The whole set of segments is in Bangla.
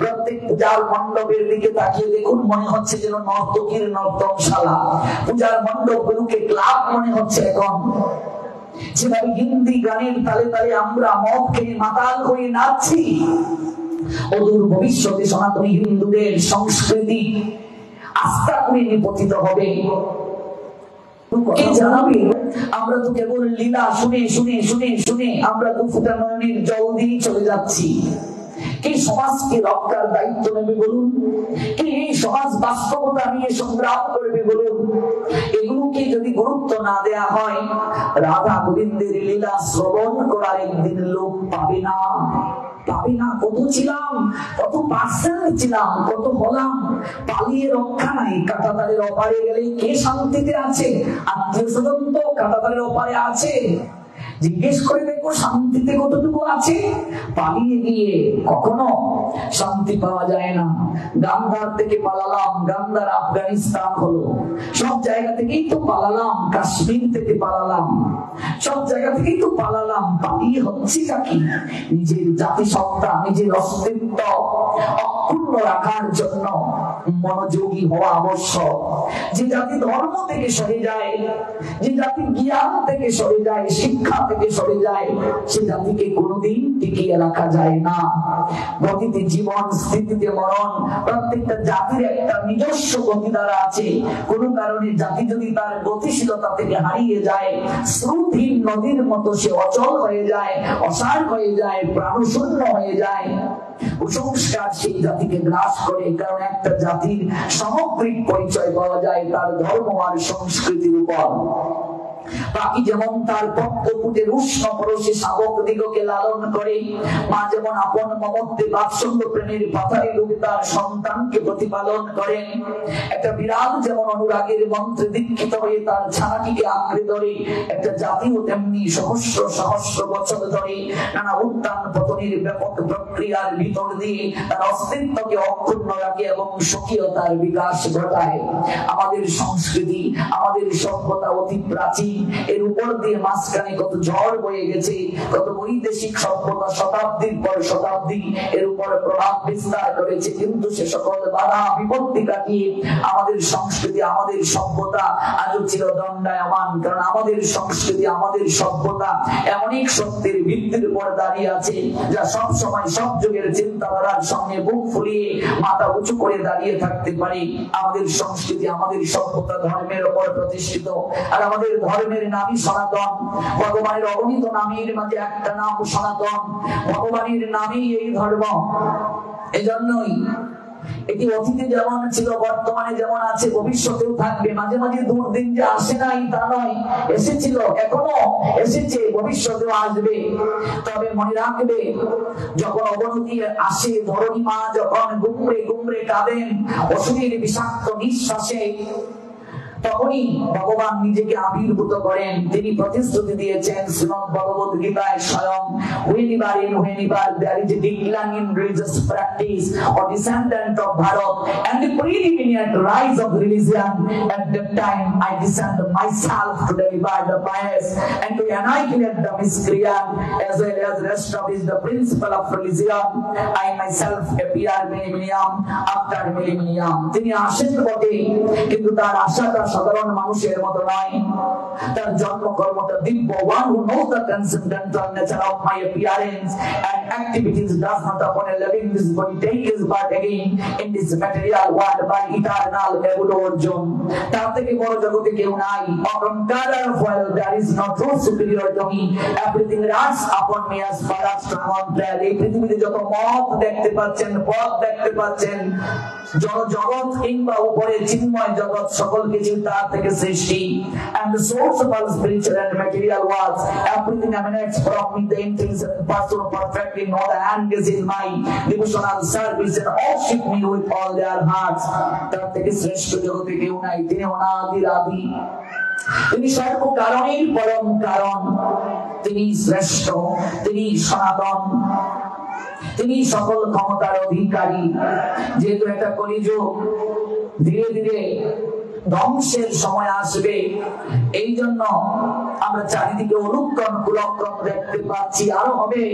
প্রত্যেক পূজার মণ্ডপের দিকে তাকিয়ে দেখুন, মনে হচ্ছে যেন নর্তকীর নর্তনশালা। পূজার মণ্ডপগুলোকে ক্লাব মনে হচ্ছে এখন। যেভাবে হিন্দি গানের তালে তালে আমরা মদ খেয়ে মাতাল হয়ে নাচছি, অদূর ভবিষ্যতে সনাতনী হিন্দুদের সংস্কৃতি আস্থা করে নিপতিত হবে। কে জানাবে? আমরা তো কেবল লীলা শুনে শুনে শুনে শুনে আমরা তো ফুটা নয়নের জল দিয়ে চলে যাচ্ছি। কে সমাজকে রক্ষার দায়িত্ব নেবে বলুন? কে এই সমাজ বাস্তবতা নিয়ে সংগ্রাম করবে বলুন? এগুলোকে যদি গুরুত্ব না দেয়া হয়, রাধা গোবিন্দের লীলা শ্রবণ করার একদিন লোক পাবে না, পাবে না। কত ছিলাম, কত পার্সেন্ট ছিলাম, কত হলাম, পালিয়ে রক্ষা নাই। কাঁটাতারের ওপারে গেলে কে শান্তিতে আছে? আত্মীয় স্বজন তো কাঁটাতারের ওপারে আছে, জিজ্ঞেস করে দেখো শান্তিতে কতটুকু আছে। পালিয়ে গিয়ে কখনো শান্তি পাওয়া যায় না। গান্ধার থেকে পালালাম, গান্ধার আফগানিস্তান হলো। সব জায়গা থেকেই তো পালালাম, কাশ্মীর থেকে পালালাম, সব জায়গা থেকেই তো পালালাম। পালিয়ে হচ্ছে কি? নিজের জাতিসত্তা, নিজের অস্তিত্ব অক্ষুণ্ণ রাখার জন্য মনোযোগী হওয়া আবশ্যক। যে জাতি ধর্ম থেকে সরে যায়, যে জাতি জ্ঞান থেকে সরে যায়, শিক্ষা থেকে সরে যায়, সে জাতিকে কোনোদিন টিকিয়ে রাখা যায় না। গতিতে জীবন, স্থিতিতে মরণ। প্রত্যেকটা জাতির একটা নিজস্ব গতিধারা আছে। কোন কারণে জাতি যদি তার গতিশীলতা থেকে হারিয়ে যায়, স্রোতহীন নদীর মতো সে অচল হয়ে যায়, অসার হয়ে যায়, প্রাণশূন্য হয়ে যায়। কুসংস্কার সেই জাতিকে গ্রাস করে। কারণ একটা জাতির সামগ্রিক পরিচয় পাওয়া যায় তার ধর্ম আর সংস্কৃতির উপর। পাখি যেমন তার পক্ষপুটের উষ্ণ পরশে শাবক দিগকে লালন করে, মা যেমন আপন মমত্বে বাৎসল্য প্রেমের পাথারে রূপে তার সন্তানকে প্রতিপালন করেন, একটা বিড়াল যেমন অনুরাগের মন্ত্রে দীক্ষিত হয়ে তার ছানাটিকে আঁকড়ে ধরে, একটা জাতিও তেমনি সহস্র সহস্র বছর ধরে নানা উত্থান পতনের ব্যাপক প্রক্রিয়ার ভিতর দিয়ে তার অস্তিত্বকে অক্ষুণ্ণ রাখে এবং স্বকীয়তার বিকাশ ঘটায়। আমাদের সংস্কৃতি, আমাদের সভ্যতা অতি প্রাচীন। এর উপর দিয়ে মাঝখানে কত ঝড় বয়ে গেছে, কত বৈদেশিক সভ্যতা শতাব্দীর পর শতাব্দী এর উপর প্রভাব বিস্তার করেছে। কিন্তু সে সকল বাধা বিপত্তি কাটিয়ে আমাদের সংস্কৃতি, আমাদের সভ্যতা আজও ছিল দণ্ডায়মান। কারণ আমাদের সংস্কৃতি, আমাদের সভ্যতা এমন এক সত্যের ভিত্তির উপর দাঁড়িয়ে আছে যা সব সময় সব যুগের চিন্তাধারার সঙ্গে বুক ফুলিয়ে মাথা উঁচু করে দাঁড়িয়ে থাকতে পারে। আমাদের সংস্কৃতি, আমাদের সভ্যতা ধর্মের উপর প্রতিষ্ঠিত। আর আমাদের ধর্মের নামই সনাতন। ভগবানের অগণিত নামের মাঝে একটা নাম সনাতন। ভগবানের নামই এই ধর্ম। এজন্যই এটি অতীতে যেমন ছিল, বর্তমানে যেমন আছে, ভবিষ্যতেও থাকবে। মাঝে মাঝে দুর্দিন যে আসে নাই তা নয়, এসেছিল, এখনো এসেছে, ভবিষ্যতেও আসবে। তবে মনে রাখবে, যখন অবনতি আসে, ধরণী মা যখন গুমরে গুমরে কাঁদেন অসুরের বিষাক্ত নিঃশ্বাসে, তখনই ভগবান নিজেকে আবির্ভূত করেন। তিনি প্রতিশ্রুতি দিয়েছেন শ্রীমদ্ ভগবত গীতায় স্বয়ং, whenever there is a decline in religious practice or descendant of Bharat and the preeminent rise of religion, at that time I descend myself to deliver the pious and to annihilate the miscreant as well as establish the principle of religion. I myself appear millennium after millennium. তিনি আসেন বটে, কিন্তু তার আশাটা সাধারণ মানুষের মতো নয়। তার জন্মকর্মটা দিব্য। One who knows the transcendental nature of my appearance and activities does not upon a living this body take his birth again in this material world by eternal evolution. তার থেকে বড় জগতে কেউ নাই। অহংকার while there is no true superior to me, everything runs upon me as far as transcendental. এই পৃথিবীতে যত মত দেখতে পাচ্ছেন, পথ দেখতে পাচ্ছেন, জগৎ কিংবা উপরে চিন্ময় জগৎ, সকল কিছু তার থেকে সৃষ্টি। And the source of all spiritual and material worlds, everything emanates from me. The intelligent person perfectly know the hand is in my devotional service and worship me with all their hearts. তার থেকে শ্রেষ্ঠ জগতে কেউ নাই। তিনি অনাদির আদি, তিনি সর্ব কারণের পরম কারণ, তিনি শ্রেষ্ঠ, তিনি সনাতন, তিনি সকল ক্ষমতার অধিকারী। যেহেতু একটা কলিযুগ, ধীরে ধীরে ধ্বংসের সময় আসবে, এই জন্য আমরা চারিদিকে অনুক্রম কুলক্রম দেখতে পাচ্ছি। আরো হবে,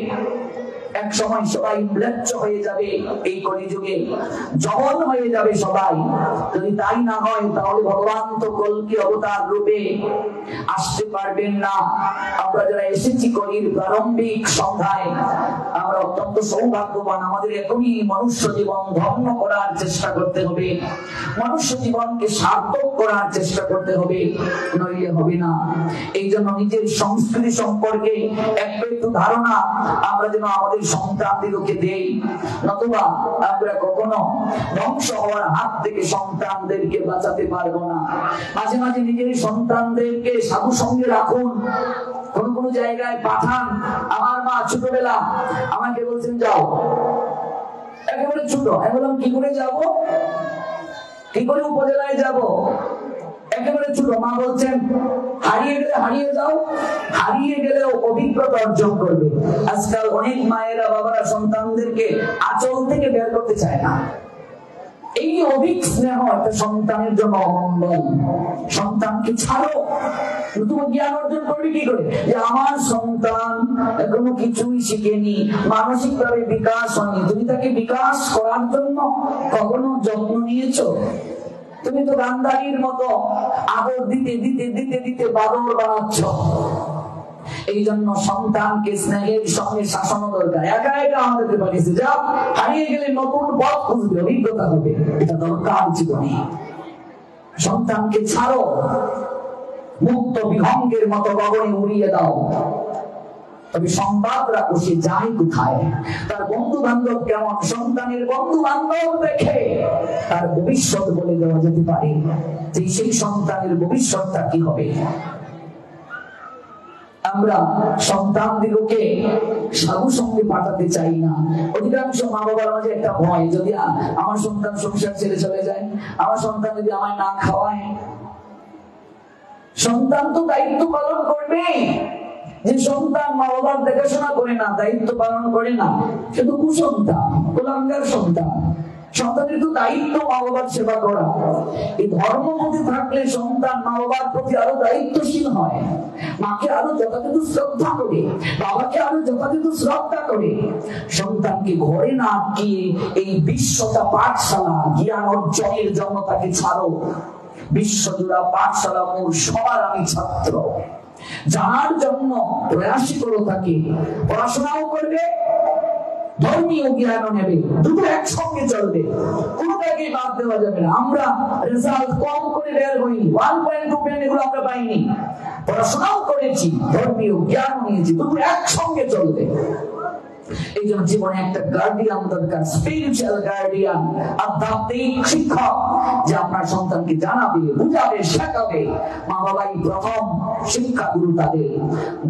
এক সময় সবাই ম্লেচ্ছ হয়ে যাবে, এই কলিযুগে জবন হয়ে যাবে সবাই। যদি তাই না হয় তাহলে ভগবান তো কল্কি অবতার রূপে আসতে পারবেন না। আমরা যারা এসেছি কলির প্রারম্ভিক সন্ধ্যায়, আমরা অত্যন্ত সৌভাগ্যবান। আমাদের এখনই মনুষ্য জীবন ধন্য করার চেষ্টা করতে হবে, মনুষ্য জীবনকে সার্থক করার চেষ্টা করতে হবে, নইলে হবে না। এই জন্য নিজের সংস্কৃতি সম্পর্কে একটু ধারণা আমরা যেন আমাদের সন্তানদেরকে দেই, নতুবা আমরা কখনো ধ্বংস হওয়ার হাত থেকে সন্তানদেরকে বাঁচাতে পারবো না। মাঝে মাঝে নিজের সন্তানদেরকে সাধু সঙ্গে রাখুন, কোন কোন জায়গায় পাঠান। আমার মা ছোটবেলা আমাকে বলছেন যাও, একেবারে ছোট, আমি বললাম কি করে যাব, কি করে উপজেলায় যাব, একেবারে ছোট। মা বলছেন হারিয়ে গেলে হারিয়ে যাও, হারিয়ে গেলেও অভিজ্ঞতা অর্জন করবে। আজকাল অনেক মায়েরা বাবারা সন্তানদেরকে আঁচল থেকে বের করতে চায় না। এই অভিজ্ঞ স্নেহ একটা সন্তানের জন্য অমঙ্গল। সন্তানকে ছাড়ো, তুমি জ্ঞান অর্জন করবে কি করে? যে আমার সন্তান এখনো কিছুই শিখেনি, মানসিক ভাবে বিকাশ হয়নি, তুমি তাকে বিকাশ করার জন্য কখনো যত্ন নিয়েছো? তুমি তো গান্ধারীর মতো আদর দিতে দিতে দিতে দিতে বাদর বানাচ্ছ। এই জন্য সন্তানকে স্নেহের সঙ্গে শাসনও দরকার। একা একা আমাদেরকে পাঠিয়েছে, যা হারিয়ে গেলে নতুন পথ খুঁজবে, অভিজ্ঞতা হবে, এটা দরকার জীবনে। সন্তানকে ছাড়ো, মুক্ত বিহঙ্গের মতো গগনে উড়িয়ে দাও, তবে সংবাদ রাখো সে যায় কোথায়, তার বন্ধু বান্ধব কেমন। সন্তানের বন্ধু বান্ধব দেখে তার ভবিষ্যৎ বলে দেওয়া যেতে পারে যে সেই সন্তানের ভবিষ্যৎটা কি হবে। আমরা সন্তানদিগকে সাধু সঙ্গে পাঠাতে চাই না। অধিকাংশ মা বাবার মাঝে একটা ভয়, যদি আমার সন্তান সংসার ছেড়ে চলে যায়, আমার সন্তান যদি আমায় না খাওয়ায়। সন্তান তো দায়িত্ব পালন করবে। যে সন্তান মা বাবার দেখাশোনা করে না, দায়িত্ব পালন করে না, সে তো কুসন্তান, কুলাঙ্গার সন্তান। সন্তানের তো দায়িত্ব মা বাবার সেবা করা। এই ধর্ম মধ্যে থাকলে সন্তান মা বাবার প্রতি আরো দায়িত্বশীল হয়, মাকে আরো যথাযথ শ্রদ্ধা করে, বাবাকে আরো যথাযথ শ্রদ্ধা করে। সন্তানকে ঘরে না আটকিয়ে এই বিশ্বটা পাঠশালা, জ্ঞান অর্জনের জন্য তাকে ছাড়ো। বিশ্বজোড়া পাঠশালা মোর, সবার আমি ছাত্র, জানার জন্য প্রয়াসী করো তাকে। পড়াশোনাও করবে, ধর্মীয় জ্ঞানও নেবে, দুটো একসঙ্গে চলবে, কোনটাকে বাদ দেওয়া যাবে না। আমরা রেজাল্ট কম করে বের হইনি, 1.2 পেন এগুলো আমরা পাইনি, পড়াশোনাও করেছি, ধর্মীয় জ্ঞান নিয়েছি, দুটো একসঙ্গে চলবে। এই জন্য জীবনে একটা গার্ডিয়ান দরকার, স্পিরিচুয়াল গার্ডিয়ান, আধ্যাত্মিক শিক্ষক, যে আপনার সন্তানকে জানাবে, বুঝাবে, শেখাবে। মা বাবাই প্রথম শিক্ষাগুরু, তাদের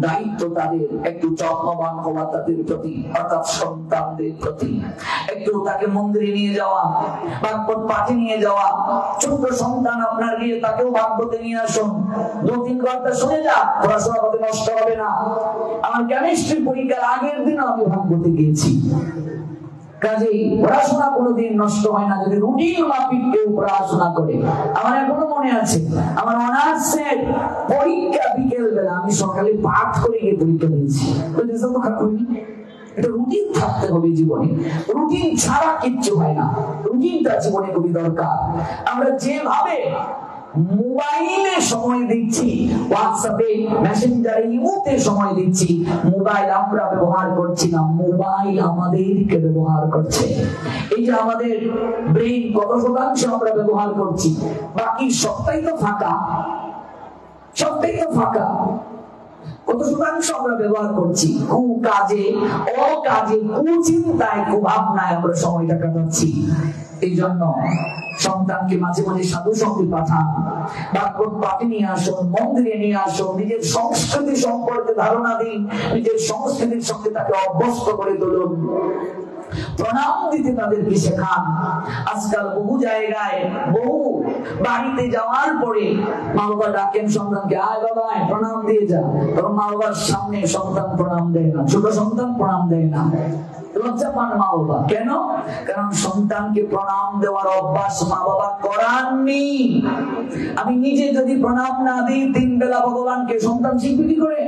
দায়িত্ব, তাদের একটু যত্নবান হওয়া তাদের প্রতি, অর্থাৎ সন্তানদের প্রতি। একটু তাকে মন্দিরে নিয়ে যাওয়া, ভাগবত পাঠে নিয়ে যাওয়া। ছোট সন্তান আপনার গিয়ে তাকেও ভাগবতে নিয়ে আসুন, 2-3 ঘন্টা শুনে যা, পড়াশোনা করতে নষ্ট হবে না। আমার কেমিস্ট্রি পরীক্ষার আগের দিন আমি ভাগবতে গিয়েছি। কাজেই পড়াশোনা কোনোদিন নষ্ট হয় না যদি রুটিন মাফিক কেউ পড়াশোনা করে। আমার এখনো মনে আছে, আমার অনার্সের পরীক্ষা বিকেল বেলা, আমি সকালে পাঠ করে গিয়ে পরীক্ষা দিয়েছি। এটা রুটিন থাকতে হবে জীবনে, রুটিন ছাড়া কিচ্ছু হয় না। রুটিনটা জীবনে খুবই দরকার। আমরা যেভাবে মোবাইলে সময় দিচ্ছি, হোয়াটসঅ্যাপে, মেসেঞ্জারে, ইমোতে সময় দিচ্ছি, মোবাইল আমরা ব্যবহার করছি না, মোবাইল আমাদেরকে ব্যবহার করছে। এই যে আমাদের ব্রেইন কত শতাংশ আমরা ব্যবহার করছি, বাকি সবটাই তো ফাঁকা, সবটাই তো ফাঁকা। কত শতাংশ আমরা ব্যবহার করছি কুকাজে, অকাজে, কুচিন্তায়, কুভাবনায় আমরা সময়টা কাটাচ্ছি। এই জন্য সন্তানকে মাঝে মাঝে সাধু সঙ্গে পাঠান, ভাগবত পাঠে নিয়ে আসুন, মন্দিরে নিয়ে আসুন, নিজের সংস্কৃতি সম্পর্কে ধারণা দিন, নিজের সংস্কৃতির সঙ্গে তাকে অভ্যস্ত করে তুলুন। প্রণাম দিতে তাদেরকে শেখান। আজকাল বহু জায়গায়, বহু বাড়িতে যাওয়ার পরে মা বাবা ডাকেন সন্তানকে, আয় বাবা প্রণাম দিয়ে যা, তখন মা বাবার সামনে সন্তান প্রণাম দেয় না, ছোট সন্তান প্রণাম দেয় না, লজ্জা পান মা বাবা। কেন? কারণ সন্তানকে প্রণাম দেওয়ার অভ্যাস মা বাবা করাননি। আমি নিজে যদি প্রণাম না দিই 3 বেলা ভগবানকে, সন্তান শিখবে কি করে?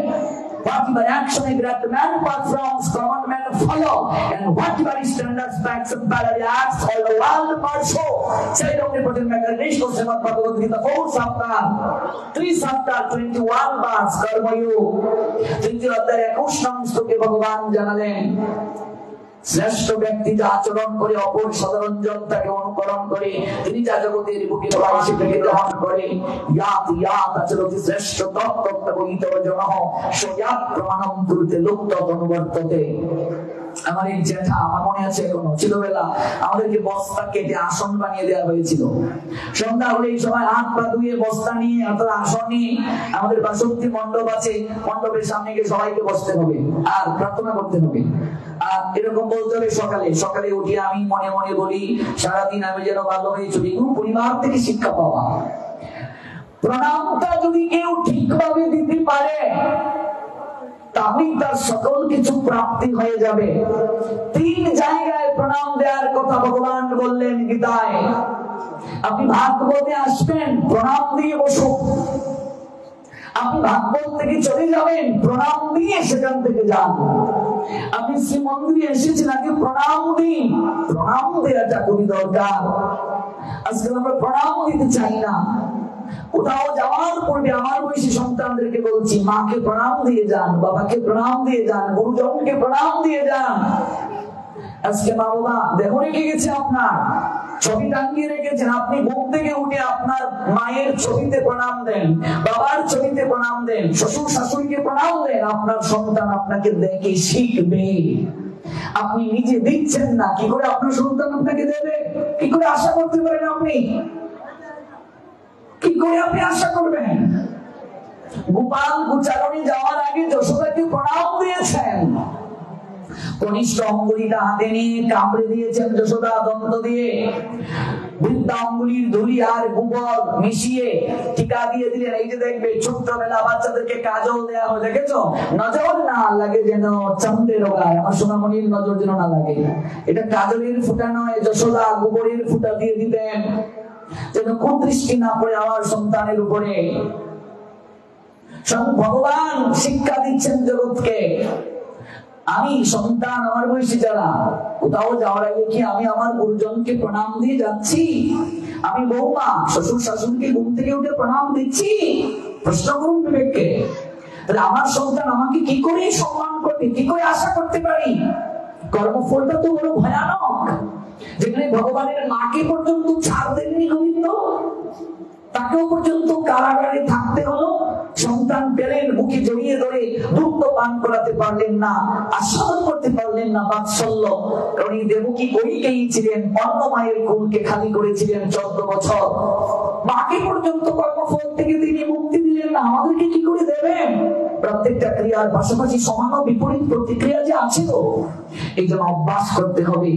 But by action a great man, but from commandment and follow, and whatever standards, facts and paragraphs all the world must show. Say omnipotent maker Vishnu Srimad Bhagavad Gita 4th chapter 3 chapter 21 verse Karma Yoga তৃতীয় অধ্যায়ের 21 নং শ্লোকে ভগবান জানালেন শ্রেষ্ঠ ব্যক্তি যা আচরণ করে অপর সাধারণ জনতাকে অনুকরণ করে তিনি যা জগতের বুকে প্রবাসী থেকে গ্রহণ করে ইয়াত ইয়াত আচরতি শ্রেষ্ঠ তত্ত্বগীতর জনঃ সয়াত প্রমাণম কুরুতে লুপ্ত অনুবর্ততে। আমার এই জ্যাঠা, আমার মনে আছে এখনো, ছোটবেলা আমাদেরকে বস্তা কেটে আসন বানিয়ে দেওয়া হয়েছিল। সন্ধ্যা হলে এই সময় হাত পা ধুয়ে বস্তা নিয়ে অথবা আসন নিয়ে আমাদের বাসন্তী মণ্ডপ আছে, মণ্ডপের সামনে গিয়ে সবাইকে বসতে হবে আর প্রার্থনা করতে হবে। আর এরকম বলতে হবে সকালে সকালে উঠে আমি মনে মনে বলি সারাদিন আমি যেন ভালো হয়ে চলি। পরিবার থেকে শিক্ষা পাওয়া। প্রণামটা যদি কেউ ঠিকভাবে দিতে পারে তাহলেই তার সকল কিছু প্রাপ্তি হয়ে যাবে। 3 জায়গায় প্রণাম দেওয়ার কথা ভগবান বললেন গীতায়। আপনি ভাগবতে আসবেন, প্রণাম দিয়ে বসুন। আপনি ভাগবত থেকে চলে যাবেন, প্রণাম দিয়ে সেখান থেকে যান। আপনি শ্রীমন্দিরে এসেছেন, আগে প্রণাম দিন। প্রণাম দেওয়াটা খুবই দরকার। আজকাল আমরা প্রণাম দিতে চাই না। কোথাও যাওয়ার পূর্বে আমার বয়সী সন্তানদেরকে বলছি, মাকে প্রণাম দিয়ে যান, বাবাকে প্রণাম দিয়ে যান, গুরুজনকে প্রণাম দিয়ে যান। আজকে মা বাবা দেহ রেখে গেছে, আপনার ছবি টাঙিয়ে রেখেছেন, আপনি ঘুম থেকে উঠে আপনার মায়ের ছবিতে প্রণাম দেন, বাবার ছবিতে প্রণাম দেন, শ্বশুর শাশুড়িকে প্রণাম দেন। আপনার সন্তান আপনাকে দেখে শিখবে। আপনি নিজে দিচ্ছেন না, কি করে আপনার সন্তান আপনাকে দেবে? কি করে আশা করতে পারেন? আপনি কি করে আপনি আশা করবেন? গোপাল গোচারণে যাওয়ার আগে যশোদাকে প্রণাম দিয়েছেন। কনিষ্ঠ অঙ্গুলিটা হাতে নিয়ে কামড়ে দিয়েছেন যশোদা দন্ত দিয়ে। বৃদ্ধা অঙ্গুলির ধুলি আর গোবর মিশিয়ে টিকা দিয়ে দিলেন। এই যে দেখবে ছোট্টবেলা বাচ্চাদেরকে কাজল দেওয়া হয়, দেখেছো? নজর না লাগে যেন চন্দ্রের গায়ে, আমার সোনামণির নজর যেন না লাগে। এটা কাজলের ফুটা নয়, যশোদা গোবরের ফুটা দিয়ে দিতেন যেন কুদৃষ্টি না পড়ে আমার সন্তানের উপরে। ভগবান শিক্ষা দিচ্ছেন জগৎকে। আমি সন্তান, আমার বয়সী যারা, কোথাও যাওয়ার আগে কি আমি আমার গুরুজনকে প্রণাম দিয়ে যাচ্ছি? আমি বৌমা শ্বশুর শাশুড়িকে ঘুম থেকে উঠে প্রণাম দিচ্ছি? প্রশ্ন করুন বিবেককে। তাহলে আমার সন্তান আমাকে কি করে সম্মান করবে, কি করে আশা করতে পারি? কর্মফলটা তো বড় ভয়ানক। যেখানে ভগবানের মাকে পর্যন্ত ছাড় দেননি গোবিন্দ, তাকেও পর্যন্ত কারাগারে থাকতে হলো। সন্তান পেলেন, মুখে জড়িয়ে ধরে দুগ্ধ পান করাতে পারলেন না, আস্বাদন করতে পারলেন না বাৎসল্য। কারণ এই দেবকী কইকেই ছিলেন, অন্য মায়ের কুলকে খালি করেছিলেন 14 বছর। মাকে পর্যন্ত কর্মফল থেকে তিনি মুক্তি দিলেন না, আমাদেরকে কি করে দেবেন? প্রত্যেকটা ক্রিয়ার পাশাপাশি সমান ও বিপরীত প্রতিক্রিয়া যে আছে তো। এই জন্য অভ্যাস করতে হবে,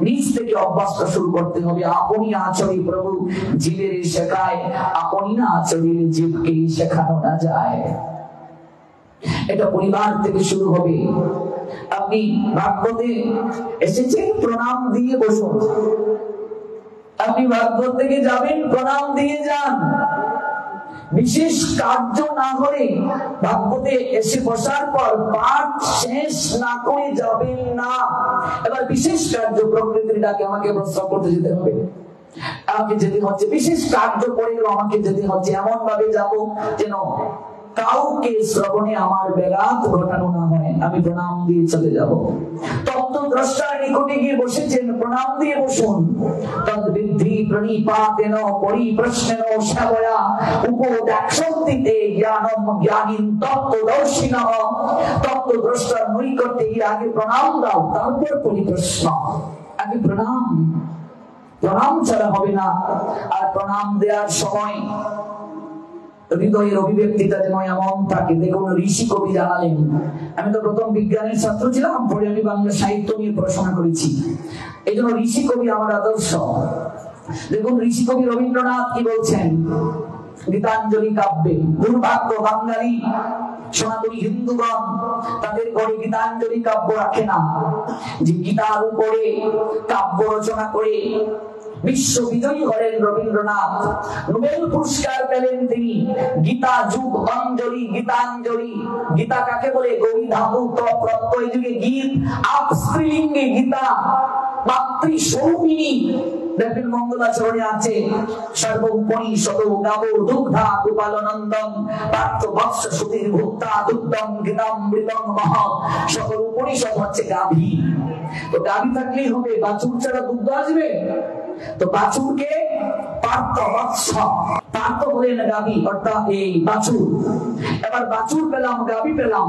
নিজ থেকে অভ্যাসটা শুরু করতে হবে। আপনি আচরি প্রভু জীবের শেখায়, আপনি না আচরিলে জীবকে শেখানো না যায়। এটা পরিবার থেকে শুরু হবে। আপনি ভাগবতে এসেছেন, প্রণাম দিয়ে বসুন। আপনি ভাগবত থেকে যাবেন, প্রণাম দিয়ে যান। বিশেষ কার্য না করে ভাগবতে এসে বসার পর পাঠ শেষ না করে যাবেন না। এবার বিশেষ কার্য, প্রকৃতির ডাকে আমাকে প্রস্তাব করতে যেতে হবে, আমাকে যেতে হচ্ছে। বিশেষ কার্য করে আমাকে যেতে হচ্ছে, এমন ভাবে যাবো যেন কাউকে শ্রবণে আমার ব্যাঘাত ঘটানো না হয়। আমি প্রণাম দিয়ে চলে যাব। তত্ত্বদ্রষ্টার নিকটে গিয়ে বসেছেন, প্রণাম দিয়ে বসুন। তদ্বৃদ্ধি প্রণিপাতেন পরিপ্রশ্নেন সেবয়া উপদাক্ষন্তিতে জ্ঞানম জ্ঞানীন তত্ত্বদর্শিনঃ। তত্ত্বদ্রষ্টার নৈকট্যে গিয়ে আগে প্রণাম দাও, তারপর পরিপ্রশ্ন। আগে প্রণাম, প্রণাম ছাড়া হবে না। আর প্রণাম দেওয়ার সময় হৃদয়ের অভিব্যক্তিটা যেন এমন থাকে। দেখুন ঋষি কবি জানালেন, আমি তো প্রথম বিজ্ঞানের ছাত্র ছিলাম, পরে আমি বাংলা সাহিত্য নিয়ে পড়াশোনা করেছি। এই জন্য ঋষি কবি আমার আদর্শ। দেখুন ঋষি কবি রবীন্দ্রনাথ কি বলছেন গীতাঞ্জলি কাব্যে। দুর্ভাগ্য বাঙালি সনাতনী হিন্দুগণ তাদের ঘরে গীতাঞ্জলি কাব্য রাখে না, যে গীতার উপরে কাব্য রচনা করে বিশ্ববিজয়ী হলেন রবীন্দ্রনাথ, নোবেল পুরস্কার পেলেন তিনি। গীতা যুগ অঞ্জলি, গীতাঞ্জলি। গীতা কাকে বলে? গৌরী ধাতু প্রত্যয় যুগে গীত, আপ স্ত্রীলিঙ্গে গীতা, মাতৃস্বরূপিণী। দেখবেন মঙ্গলাচরণে আছে সর্বোপরি শত গাবো দুগ্ধা গোপালনন্দন পার্থ বৎস সুধীর ভুক্তা দুগ্ধম গীতামৃতম মহা। সকল উপনিষদ হচ্ছে গাভী। তো গাভী থাকলেই হবে, বাছুর ছাড়া দুগ্ধ আসবে? তো বাছুরকে পার্থ বৎস, পার্থ বলেন গাভী, অর্থাৎ এই বাছুর। এবার বাছুর পেলাম, গাভী পেলাম,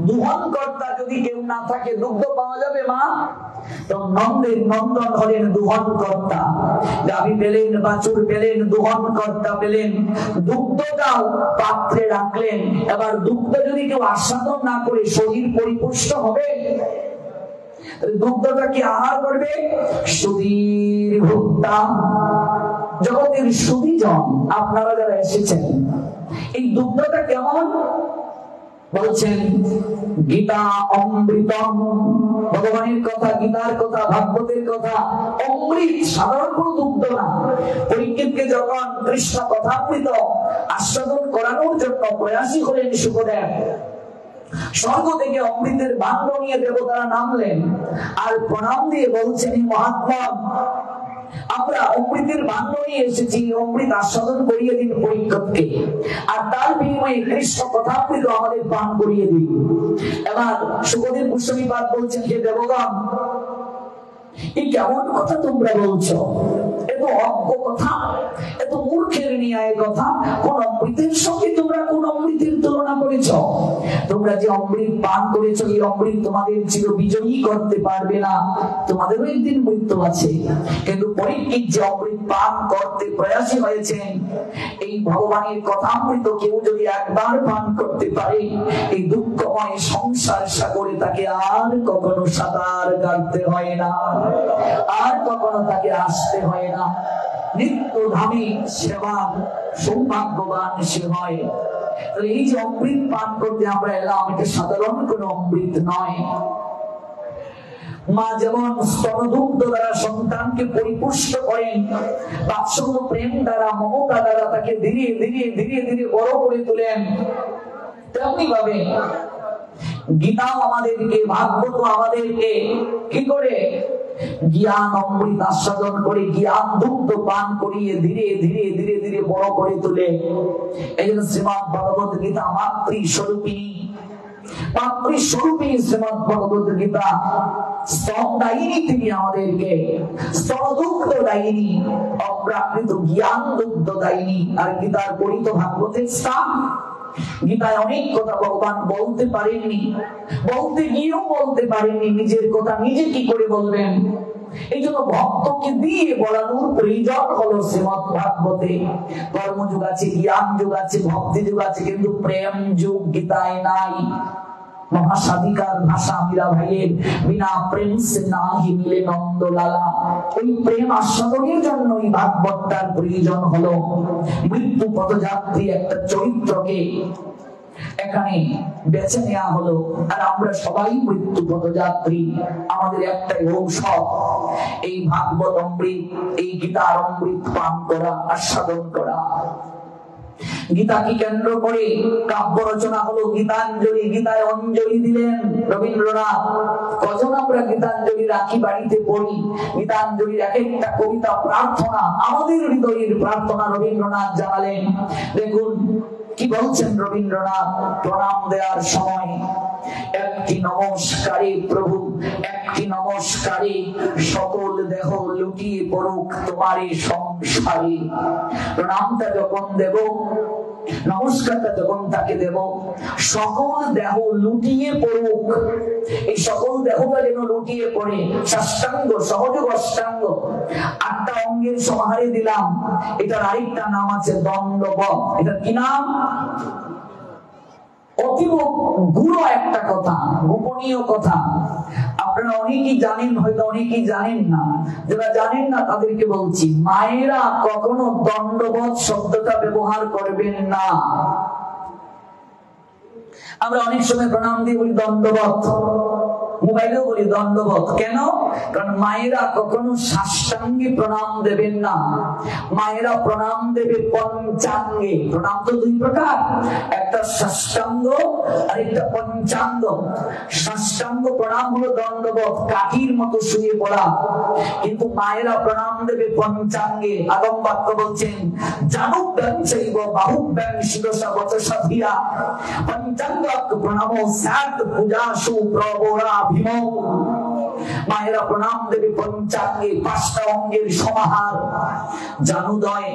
দুহন কর্তা যদি কেউ না থাকে দুগ্ধ পাওয়া যাবে মা? তো নন্দের নন্দন হলেন দুহন কর্তা। গাভী পেলেন, বাছুর পেলেন, দুহন কর্তা পেলেন, দুগ্ধটাও পাত্রে রাখলেন। এবার দুগ্ধ যদি কেউ আস্বাদন না করে শরীর পরিপুষ্ট হবে? দুগ্ধটা কি আহার করবে? সুধীর ভোক্তা, জগতের সুধীজন আপনারা যারা এসেছেন, এই দুগ্ধটা কেমন? বলছেন গীতা অমৃতম, ভগবানের কথা, গীতার কথা, ভাগবতের কথা। অমৃত সাধারণ কোন দুগ্ধ না। পরীক্ষিতকে যখন কৃষ্ণ কথামৃত আস্বাদন করানোর জন্য প্রয়াসী হলেন শুকদেব, স্বর্গ থেকে অমৃতের ভাণ্ড নিয়ে দেবতারা নামলেন আর প্রণাম দিয়ে বলছেন, মহাত্মা আমরা অমৃতের ভাণ্ড নিয়ে এসেছি, অমৃত আস্বাদন করিয়ে দিন পরীক্ষিতকে, আর তার বিনিময়ে কৃষ্ণ কথামৃত আমাদের পান করিয়ে দিন। এবার শুকদেব গোস্বামীপাদ বলছেন, হে দেবগণ, এই কেমন কথা তোমরা বলছো? এত অজ্ঞ কথা, এত মূর্খের ন্যায় কথা। কোন অমৃতের সঙ্গে তোমরা কোন অমৃতের তুলনা করেছ? তোমরা যে অমৃত পান করেছ, এই অমৃত তোমাদের চির বিজয়ী করতে পারবে না, তোমাদেরও একদিন মৃত্যু আছে। কিন্তু পরীক্ষিত যে অমৃত পান করতে প্রয়াসী হয়েছেন, এই ভগবানের কথামৃত কেউ যদি একবার পান করতে পারে, এই দুঃখময় সংসার সাগরে তাকে আর কখনো সাঁতার কাটতে হয় না, আর কখনো তাকে আসতে হয় না। নিত্য ধামে সেবার সৌভাগ্যবান সে হয়। এই যে অমৃত পান করতে আমরা এলাম, এটা সাধারণ কোন অমৃত নয়। মা যেমন স্তনদুগ্ধ দ্বারা সন্তানকে পরিপুষ্ট করেন, বাৎসল্য প্রেম দ্বারা, মমতা দ্বারা তাকে ধীরে ধীরে ধীরে ধীরে বড় করে তোলেন, তেমনি ভাবে গীতাও আমাদেরকে, ভাগবত আমাদেরকে কি করে? জ্ঞান অমৃত আস্বাদন করে, জ্ঞান দুগ্ধ পান করিয়ে ধীরে ধীরে ধীরে ধীরে বড় করে তোলে। এই জন্য শ্রীমদ্ ভগবত গীতা মাতৃস্বরূপিণী, মাতৃস্বরূপিণী শ্রীমদ্ ভগবত গীতা স্তনদায়িনী তিনি আমাদেরকে, স্তনদুগ্ধ দায়িনী, অপ্রাকৃত জ্ঞান দুগ্ধ দায়িনী। আর গীতার পরিত ভাগবতের স্থান। গীতায় অনেক কথা ভগবান বলতে পারেননি, বলতে গিয়েও বলতে পারেননি, নিজের কথা নিজে কি করে বলবেন? এই জন্য ভক্তকে দিয়ে বলানোর প্রয়োজন হলো শ্রীমদ্ ভাগবতে। কর্মযুগ আছে, জ্ঞান যুগ আছে, ভক্তি যুগ আছে, কিন্তু প্রেম যুগ গীতায় নাই। মহাসাধিকার ভাষা মীরা ভাইয়ের, বিনা প্রেম সে নাহি মিলে নন্দলালা। ওই প্রেম আস্বাদনের জন্য এই ভাগবতটার প্রয়োজন হলো। মৃত্যু পথযাত্রী একটা চরিত্রকে এখানে বেছে নেওয়া হলো। আর আমরা সবাই মৃত্যু পথযাত্রী, আমাদের একটাই ঔষধ, এই ভাগবত অমৃত, এই গীতার অমৃত পান করা, আস্বাদন করা। গীতাকে কেন্দ্র করে কাব্য রচনা হলো গীতাঞ্জলি। গীতায় অঞ্জলি দিলেন রবীন্দ্রনাথ। কজন আমরা গীতাঞ্জলি রাখি, বাড়িতে পড়ি? গীতাঞ্জলির এক একটা কবিতা প্রার্থনা, আমাদের হৃদয়ের প্রার্থনা রবীন্দ্রনাথ জানালেন। দেখুন কি বলছেন রবীন্দ্রনাথ প্রণাম দেওয়ার সময়, একটি নমস্কারে প্রভু, একটি নমস্কারে সকল দেহ লুটিয়ে পড়ুক তোমারই সংসারে। প্রণামটা যখন দেব, নমস্কারটা যখন তাকে দেব, সকল দেহ লুটিয়ে পড়ুক। এই সকল দেহটা যেন লুটিয়ে পড়ে। সাষ্টাঙ্গ, সহযোগ অষ্টাঙ্গ, 8টা অঙ্গের সমাহারে দিলাম। এটার আরেকটা নাম আছে দণ্ডবত। এটার কি নাম? অতীব গুরু একটা কথা, গোপনীয় কথা। আপনারা অনেকেই জানেন, হয়তো অনেকেই জানেন না। যারা জানেন না তাদেরকে বলছি, মায়েরা কখনো দণ্ডবত শব্দটা ব্যবহার করবেন না। আমরা অনেক সময় প্রণাম দিয়ে বলি দণ্ডবত, মোবাইলেও বলি দণ্ডবত। কেন? কারণ মায়েরা কখনো সাষ্টাঙ্গে প্রণাম দেবেন না, মায়েরা প্রণাম দেবে পঞ্চাঙ্গে। প্রণাম তো দুই প্রকার, একটা সাষ্টাঙ্গ আর একটা পঞ্চাঙ্গ। সাষ্টাঙ্গ প্রণাম হলো দণ্ডবত, কাঠির মতো শুয়ে পড়া, কিন্তু মায়েরা প্রণাম দেবে পঞ্চাঙ্গে। আগম বাক্য বলছেন জানুব্যাং চৈব বাহুব্যাং শিরসা বচসা ধিয়া পঞ্চাঙ্গাক প্রণামো স্যাত পূজাসু প্রবরাভিম। মায়েরা প্রণাম দেবে পঞ্চাঙ্গে, 5টা অঙ্গের সমাহার। জানুদয়